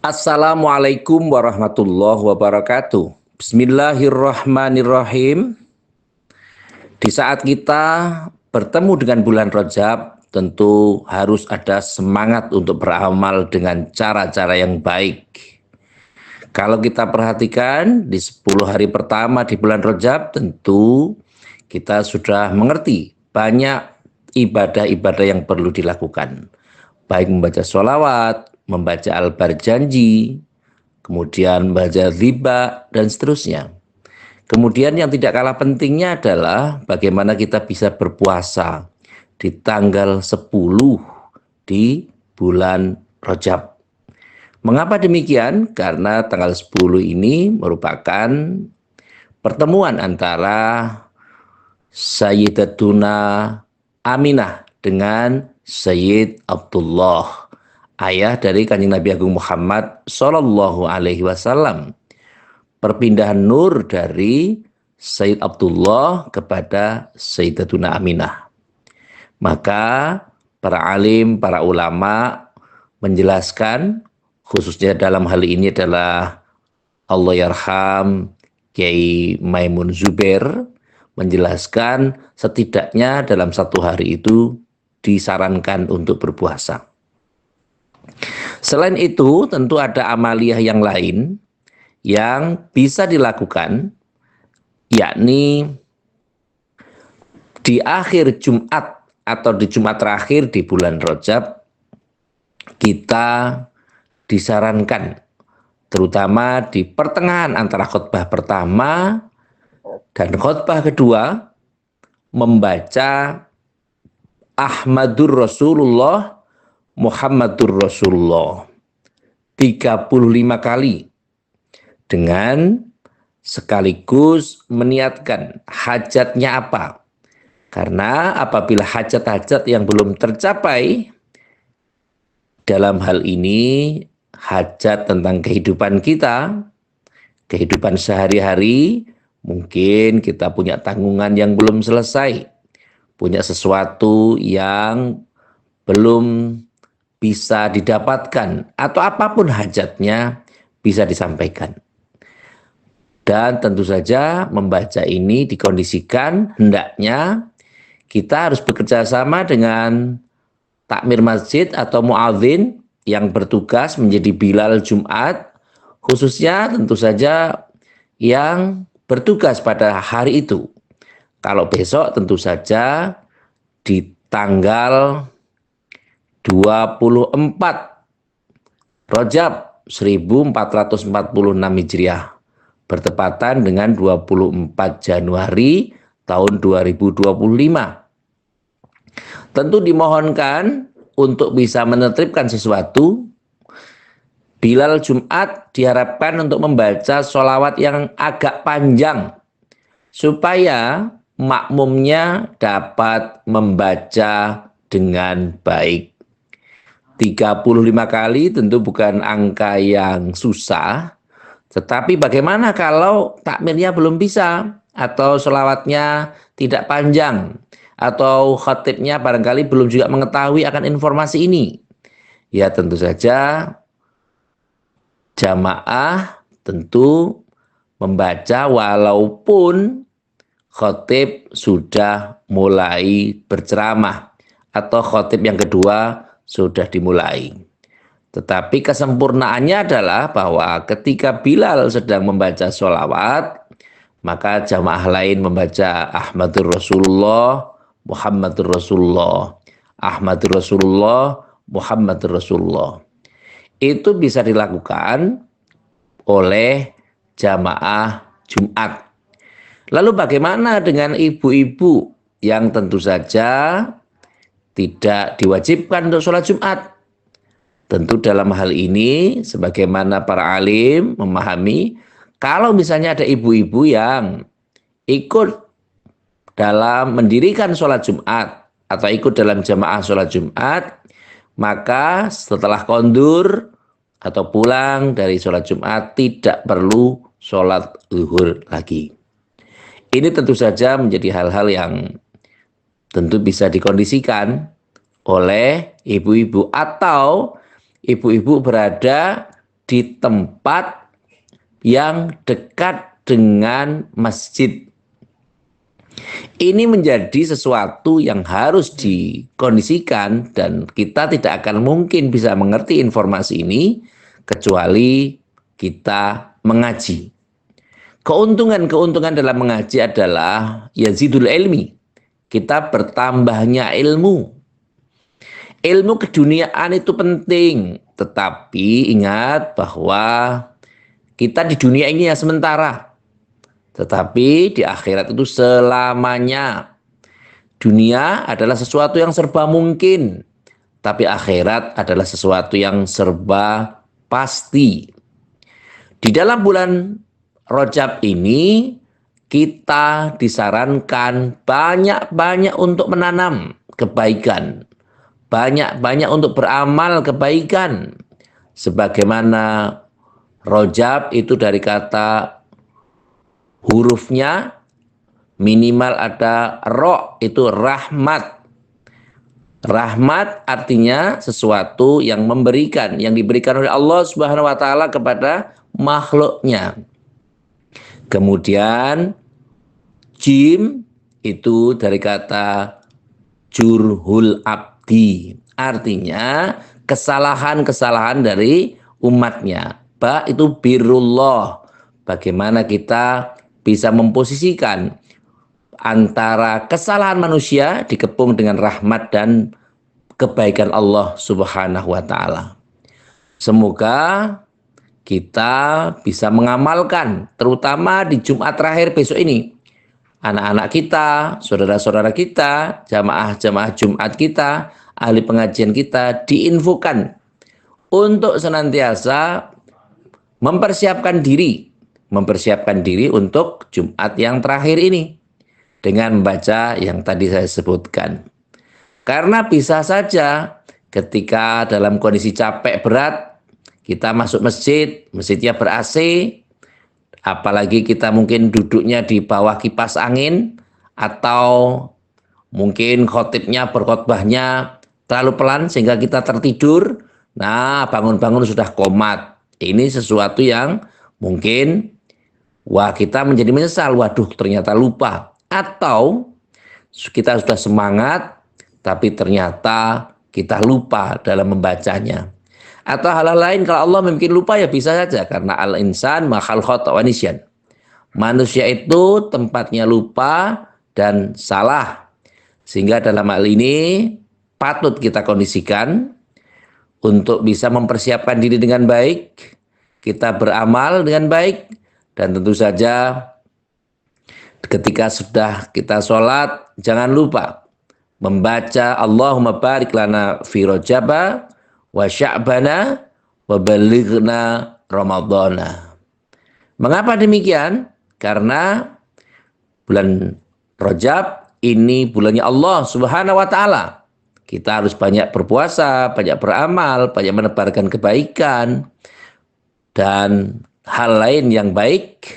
Assalamualaikum warahmatullahi wabarakatuh. Bismillahirrahmanirrahim. Di saat kita bertemu dengan bulan Rajab, tentu harus ada semangat untuk beramal dengan cara-cara yang baik. Kalau kita perhatikan di 10 hari pertama di bulan Rajab, tentu kita sudah mengerti banyak ibadah-ibadah yang perlu dilakukan. Baik membaca sholawat, membaca al-barjanji, kemudian membaca riba, dan seterusnya. Kemudian yang tidak kalah pentingnya adalah bagaimana kita bisa berpuasa di tanggal 10 di bulan Rajab. Mengapa demikian? Karena tanggal 10 ini merupakan pertemuan antara Sayyidatuna Aminah dengan Sayyid Abdullah, ayah dari Kanjeng Nabi Agung Muhammad Sallallahu Alaihi Wasallam. Perpindahan nur dari Sayyid Abdullah kepada Sayyidatuna Aminah. Maka para alim, para ulama menjelaskan, khususnya dalam hal ini adalah Allahyarham Kiai Maimun Zubair, menjelaskan setidaknya dalam satu hari itu disarankan untuk berpuasa. Selain itu, tentu ada amaliyah yang lain yang bisa dilakukan, yakni di akhir Jumat atau di Jumat terakhir di bulan Rajab, kita disarankan, terutama di pertengahan antara khutbah pertama dan khutbah kedua, membaca Ahmadur Rasulullah, Muhammadur Rasulullah 35 kali, dengan sekaligus meniatkan hajatnya apa. Karena apabila hajat-hajat yang belum tercapai, dalam hal ini hajat tentang kehidupan kita, kehidupan sehari-hari, mungkin kita punya tanggungan yang belum selesai, punya sesuatu yang belum bisa didapatkan, atau apapun hajatnya bisa disampaikan. Dan tentu saja membaca ini dikondisikan hendaknya kita harus bekerja sama dengan takmir masjid atau muadzin yang bertugas menjadi Bilal Jumat, khususnya tentu saja yang bertugas pada hari itu. Kalau besok tentu saja di tanggal 24 Rajab 1446 Hijriah, bertepatan dengan 24 Januari tahun 2025. Tentu dimohonkan untuk bisa menertibkan sesuatu. Bilal Jumat diharapkan untuk membaca sholawat yang agak panjang, supaya makmumnya dapat membaca dengan baik. 35 kali tentu bukan angka yang susah, tetapi bagaimana kalau takmirnya belum bisa, atau sholawatnya tidak panjang, atau khatibnya barangkali belum juga mengetahui akan informasi ini? Ya tentu saja jamaah tentu membaca walaupun khatib sudah mulai berceramah, atau khatib yang kedua sudah dimulai. Tetapi kesempurnaannya adalah bahwa ketika Bilal sedang membaca sholawat, maka jamaah lain membaca Ahmadur Rasulullah, Muhammadur Rasulullah, Ahmadur Rasulullah, Muhammadur Rasulullah. Itu bisa dilakukan oleh jamaah Jumat. Lalu bagaimana dengan ibu-ibu yang tentu saja tidak diwajibkan untuk sholat Jumat? Tentu dalam hal ini, sebagaimana para alim memahami, kalau misalnya ada ibu-ibu yang ikut dalam mendirikan sholat Jumat, atau ikut dalam jamaah sholat Jumat, maka setelah kondur atau pulang dari sholat Jumat tidak perlu sholat zuhur lagi. Ini tentu saja menjadi hal-hal yang tentu bisa dikondisikan oleh ibu-ibu, atau ibu-ibu berada di tempat yang dekat dengan masjid. Ini menjadi sesuatu yang harus dikondisikan dan kita tidak akan mungkin bisa mengerti informasi ini kecuali kita mengaji. Keuntungan-keuntungan dalam mengaji adalah yazidul ilmi. Kita bertambahnya ilmu. Ilmu keduniaan itu penting, tetapi ingat bahwa kita di dunia ini ya sementara. Tetapi di akhirat itu selamanya. Dunia adalah sesuatu yang serba mungkin, tapi akhirat adalah sesuatu yang serba pasti. Di dalam bulan Rajab ini kita disarankan banyak-banyak untuk menanam kebaikan, banyak-banyak untuk beramal kebaikan. Sebagaimana Rajab itu dari kata hurufnya minimal ada ro, itu rahmat. Rahmat artinya sesuatu yang memberikan, yang diberikan oleh Allah Subhanahu wa taala kepada makhluknya. Kemudian jim itu dari kata jurhul abdi, artinya kesalahan-kesalahan dari umatnya. Ba itu birrullah, bagaimana kita bisa memposisikan antara kesalahan manusia dikepung dengan rahmat dan kebaikan Allah Subhanahu wa taala. Semoga kita bisa mengamalkan, terutama di Jumat terakhir besok ini. Anak-anak kita, saudara-saudara kita, jamaah-jamaah Jumat kita, ahli pengajian kita diinfokan untuk senantiasa mempersiapkan diri untuk Jumat yang terakhir ini dengan membaca yang tadi saya sebutkan. Karena bisa saja ketika dalam kondisi capek berat, kita masuk masjid, masjidnya ber-AC, apalagi kita mungkin duduknya di bawah kipas angin, atau mungkin khotibnya berkhotbahnya terlalu pelan sehingga kita tertidur, nah bangun-bangun sudah komat. Ini sesuatu yang mungkin kita menjadi menyesal, waduh ternyata lupa. Atau kita sudah semangat, tapi ternyata kita lupa dalam membacanya. Atau hal-hal lain, kalau Allah mungkin lupa ya bisa saja, karena al-insan makhal khata' wa nisyan. Manusia itu tempatnya lupa dan salah. Sehingga dalam hal ini patut kita kondisikan untuk bisa mempersiapkan diri dengan baik, kita beramal dengan baik, dan tentu saja ketika sudah kita sholat, jangan lupa membaca Allahumma barik lana fi rajaba wa sya'bana wa balighna ramadhana. Mengapa demikian? Karena bulan Rajab ini bulannya Allah Subhanahu wa taala. Kita harus banyak berpuasa, banyak beramal, banyak menebarkan kebaikan dan hal lain yang baik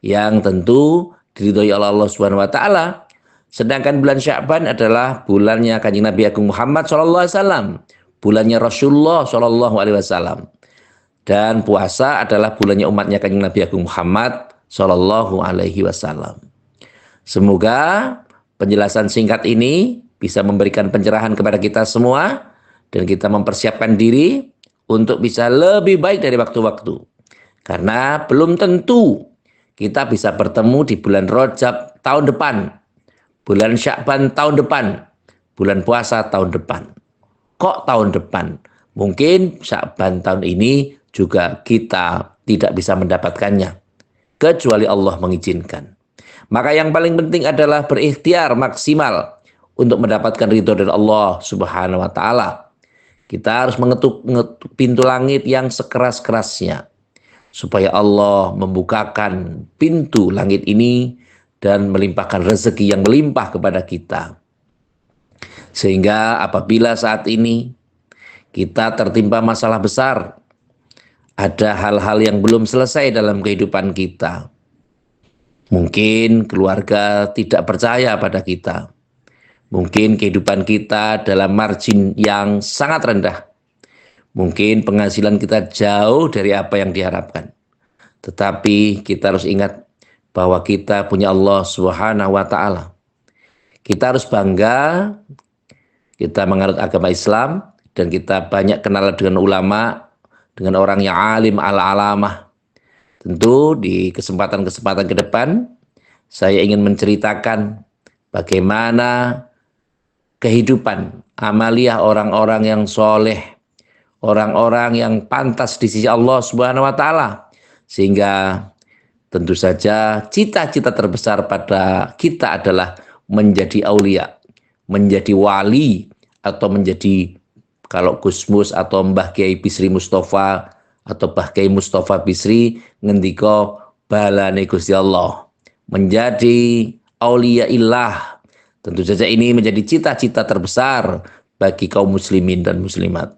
yang tentu diridhoi oleh Allah Subhanahu wa taala. Sedangkan bulan Sya'ban adalah bulannya Kanjeng Nabi Agung Muhammad SAW, bulannya Rasulullah SAW. Dan puasa adalah bulannya umatnya Kanjeng Nabi Agung Muhammad SAW. Semoga penjelasan singkat ini bisa memberikan pencerahan kepada kita semua dan kita mempersiapkan diri untuk bisa lebih baik dari waktu-waktu. Karena belum tentu kita bisa bertemu di bulan Rajab tahun depan, bulan Sya'ban tahun depan, bulan puasa tahun depan. Kok tahun depan? Mungkin Sya'ban tahun ini juga kita tidak bisa mendapatkannya, kecuali Allah mengizinkan. Maka yang paling penting adalah berikhtiar maksimal untuk mendapatkan ridho dari Allah Subhanahu wa taala. Kita harus mengetuk pintu langit yang sekeras-kerasnya supaya Allah membukakan pintu langit ini dan melimpahkan rezeki yang melimpah kepada kita. Sehingga apabila saat ini kita tertimpa masalah besar, ada hal-hal yang belum selesai dalam kehidupan kita. Mungkin keluarga tidak percaya pada kita. Mungkin kehidupan kita dalam margin yang sangat rendah. Mungkin penghasilan kita jauh dari apa yang diharapkan. Tetapi kita harus ingat bahwa kita punya Allah Subhanahu wa taala. Kita harus bangga kita menganut agama Islam dan kita banyak kenal dengan ulama, dengan orang yang alim ala-alamah. Tentu di kesempatan-kesempatan ke depan saya ingin menceritakan bagaimana kehidupan amaliyah orang-orang yang soleh, orang-orang yang pantas di sisi Allah Subhanahu wa taala, sehingga tentu saja cita-cita terbesar pada kita adalah menjadi aulia, menjadi wali, atau menjadi kalau Gusmus atau Mbah Kiai Bisri Mustafa atau Mbah Kiai Mustafa Bisri ngendika balane Gusti Allah, menjadi aulia illah. Tentu saja ini menjadi cita-cita terbesar bagi kaum muslimin dan muslimat.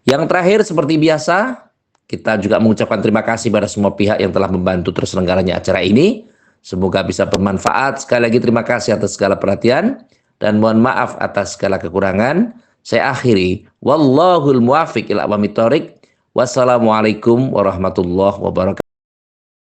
Yang terakhir seperti biasa, kita juga mengucapkan terima kasih pada semua pihak yang telah membantu terselenggaranya acara ini. Semoga bisa bermanfaat. Sekali lagi terima kasih atas segala perhatian dan mohon maaf atas segala kekurangan. Saya akhiri. Wallahul muwafiq ila aqwamit thoriq. Wassalamualaikum warahmatullahi wabarakatuh.